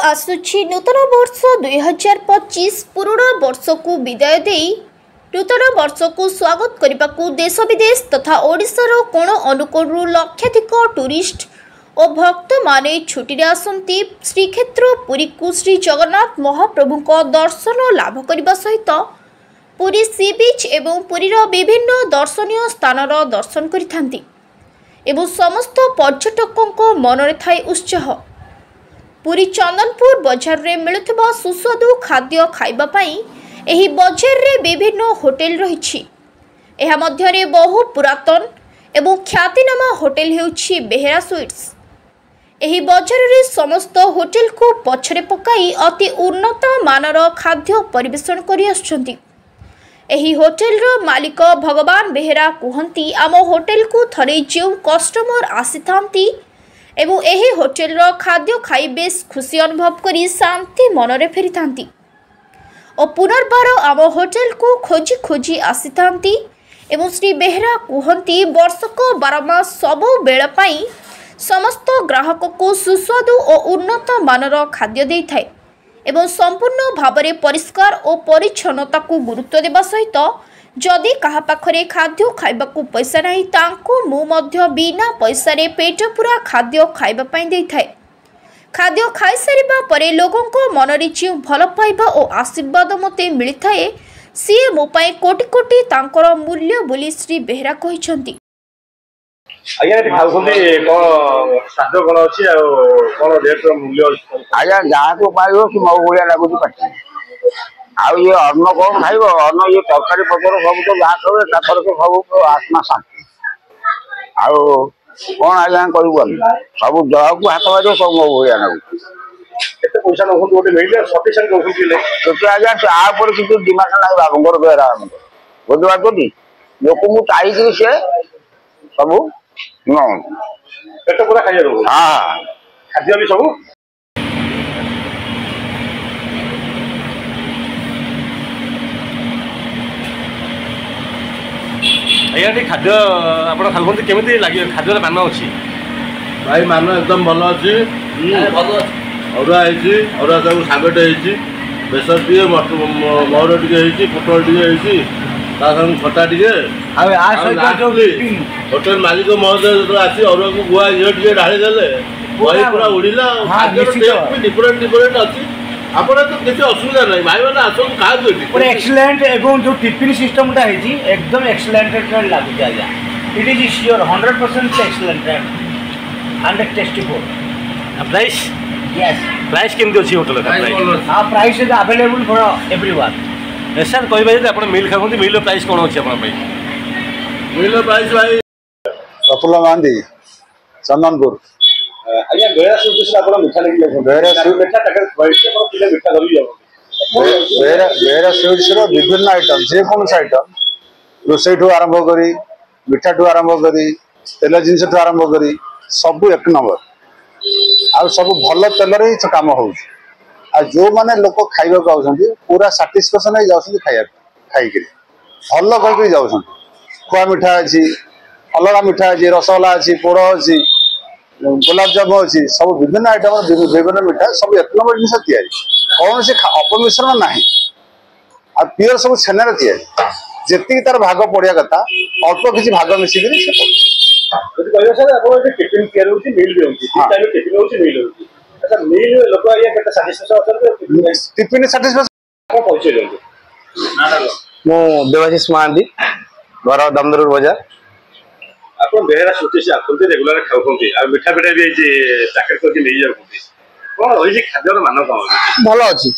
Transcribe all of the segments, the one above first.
आसुछि नूतन वर्ष 2025 पुराना वर्ष को विदाय दे नूतन वर्ष को स्वागत करने को देश विदेश तथा ओडिशार कोण अनुकोणु लक्षाधिक टूरिस्ट और भक्त माने छुट्टी आसंती श्रीक्षेत्र पुरी को श्री जगन्नाथ महाप्रभु दर्शन लाभ करने सहित पुरी सी बीच एवं पुरीर विभिन्न दर्शनीय स्थानर दर्शन करिथांती एवं समस्त पर्यटकों मनरे थाए उत्साह। पुरी चंदनपुर बजार रे मिलुथिबा सुस्वादु खाद्य खाइबा पई एही बजार रे विभिन्न होटेल रहिछि। एहा मध्यरे बहु पुरातन एवं ख्यातिनामा होटेल हेउछि बेहेरा स्वीट्स। एही बजार रे समस्त होटेल को पछरे पकाई अति उन्नत मानर खाद्य परिवेषण करि आछंती। एही होटेल रो मालिक भगवान बेहेरा कुहंती आम होटेल को थरे जो कस्टमर आसीथांती एवं एही होटेल रो खाद्य खाई बेस खुशी अनुभव करी शांति मनरे फेरी थांती और पुनर्बार आम होटेल को खोजी खोजी आसी थांती एवं श्री बेहेरा कुहंती वर्षक 12 मास सबु बेला पाई समस्त ग्राहक को सुस्वादु और उन्नत मानर खाद्य देई थाए एवं संपूर्ण भावरे परिष्कार और परिच्छन्नता को गुरुत्व देवा सहित जदि कहा पाखरे खाद्य खाइबा को पैसा नहीं तांको मु मध्य बिना पैसा रे पेट पूरा खाद्य खाइबा पई देई थाए। खाद्य खाई सारिबा परे लोगों को मनरे जो भल पाइबा और आशीर्वाद मते मिली थाए सी मो पई कोटि कोटि तांकर मूल्य बोली श्री बेहेरा कहिसंती। आज्ञा खाऊंगी कौन साध कौन अच्छी कौन रेट मूल्य आज्ञा जहाँ को पाइब कि मो भाया लगुच पाटी आउ ये अन्न कौन खाइब अन्न ये तरकारी पतर सब तो जहाँ कहे ताकर तो सब आत्मा शांति आउ कौन आज्ञा कर सब जगह को हाथ मार सब मो भाया लगुच केते पैसा नखु गोटे मिले सफिशिएंट नखु किले आज्ञा आ पर किछु डिमांड नाही बाबंगर बेरा बुझवा तो लोक मु चाहिए से सब न पेट पूरा खाइए रहू हां खाद्य भी सब आज्ञा खाद्य आप खाऊँ केमी लगे खाद्य मान अच्छी भाई मान एकदम भल अच्छी अरुआ अरुआ सब सागटे बेसर टे मर टे पोटल टे छटा टे होटेल मालिक महोदय जो आसी अरुआ को गुआ ये ढाली देले वही पूरा उड़िला डिफरेंट डिफरेंट अच्छी आपण तो किसी असुविधा नहीं भाई मैंने आसन खा पूरा एक्सीलेंट एवं जो टिफिन सिस्टम एकदम एक्सीलेंट लगुच आज्ञा it is sure 100% excellent and tasteful. Price yes price केमती अच्छी होटल का हां price is available for everyone. Sir कहबे जे आपण मील खाउंती मील प्राइस कोन अछि आपण भाई मील प्राइस भाई प्रफुल्ल गांधी चंदनपुर आज्ञा बेरा सुविस आपण मिठा लगी बेरा मिठा टकर क्वालिटी आपण किले मिठा करी जाबो बेरा स्वीट्स रो विभिन्न आइटम जे कोन आइटम रोसई ठू आरंभ करी मिठा ठू आरंभ करी तेल जिनस ठू आरंभ करी सब एक नंबर आ सब भल तेल रे काम हो आ जो माने लोक खाइबा को आउछंती पूरा सैटिस्फैक्शन हो जाउछंती खाइ के भल कह के जाउछंती खुआ मिठा अछि अलगा मिठा अछि रसगोल्ला अछि पोड़ अछि गुलाब जामुन अच्छी सब विभिन्न आइटम विभिन्न मिठा सब एक नंबर जिन तैयारी कौन से अपमिश्रण ना आ प्योर सब छेनार तैयारी जी तार भाग पड़ा कथा अल्प किसी भाग मिसिक टिफिन देवाशीष महांती घर दमदर बजार आप बेहरा सुटी से आखुंती रेगुलर खाउंती आ मिठा पिठा भी पैकेट करके ले जाउंती कोन होई खाद्यर मान कोन भल अच्छी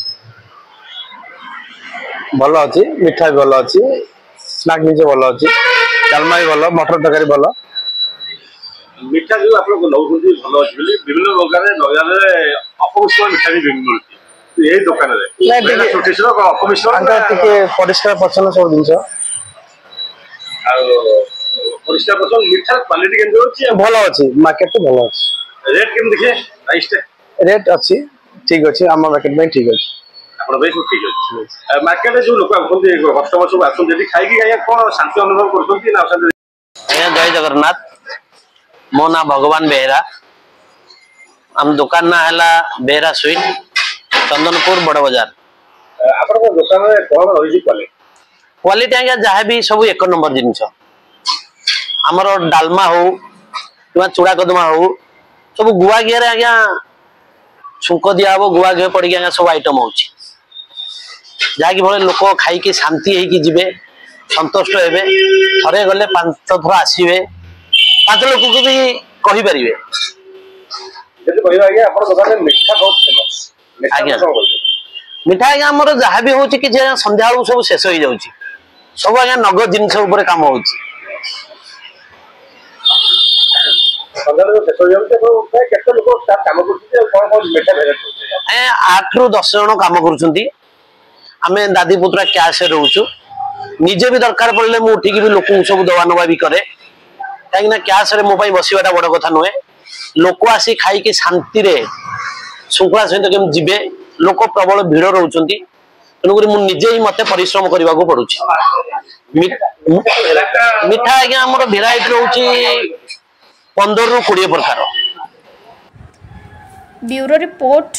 मिठा भी भल अच्छी स्नैक जिन भल अच्छी डालमा भी भल मटर तरकारी भल मिठा जो आप नौकरी भल अच्छी विभिन्न प्रकार अपमिश्रण मिठा भी मिलती यही दुकान रे सुटी से अपमिश्रण परिष्कार परिच्छन्न सब जिन परिष्कार परिच्छन्न मिठा क्वालिटी केमती होची भल अच्छी मार्केट भल अच्छी रेट केम देखिए प्राइस रेट अच्छी ठीक अच्छी आम मार्केट में ठीक अच्छी आपण बेस ठीक अछि मार्केट जो लोक आखुंती कस्टमर सब आछन जदी खाइ कि कोन शांति अनुभव करछंती ना शांति जय जगन्नाथ मो ना भगवान बेहेरा आम दुकान ना हला बेहेरा स्वीट चंदनपुर बड़ बाजार आपन दुकान रे कोन रही क्वालिटी आज्ञा जहाँ भी सब 1 नंबर जिनस आमर डालमा हो कि चूड़ा कदमा हो सब गुआ घी आज्ञा छुंक दिया हम गुआ घी पड़ी आज्ञा सब आइटम हो जहाँकि भले लोक खाई शांति होके संतुष्ट हे थे गले 5 थर आसवे 5 लोक को भी कहीपर मिठा आज्ञा आमर जहाँ भी हो संध्या बेलू सब शेष हो जाऊँ सब आज्ञा नगद जिनस काम हो 8 ରୁ 10 जन काम करें दादी पुत्रा कैश रोचु निजे भी दरकार पड़े मुझे उठिकी भी लोक सब दवा नवा भी करे कहीं कैश रे मो बसवाटा बड़ कथा नुहे लोक आसी खाई शांति श्रृंखला सहित केम जीवे लोक प्रबल भिड़ रोच तेणुक मुझे ही मत परिश्रम करने को पड़ुछि मिठा आज्ञा आम भेराइटी रोच 15 ରୁ 20 प्रकार। ब्यूरो रिपोर्ट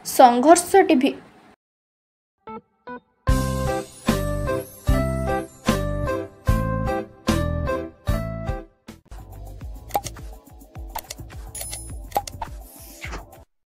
संघर्ष टीवी।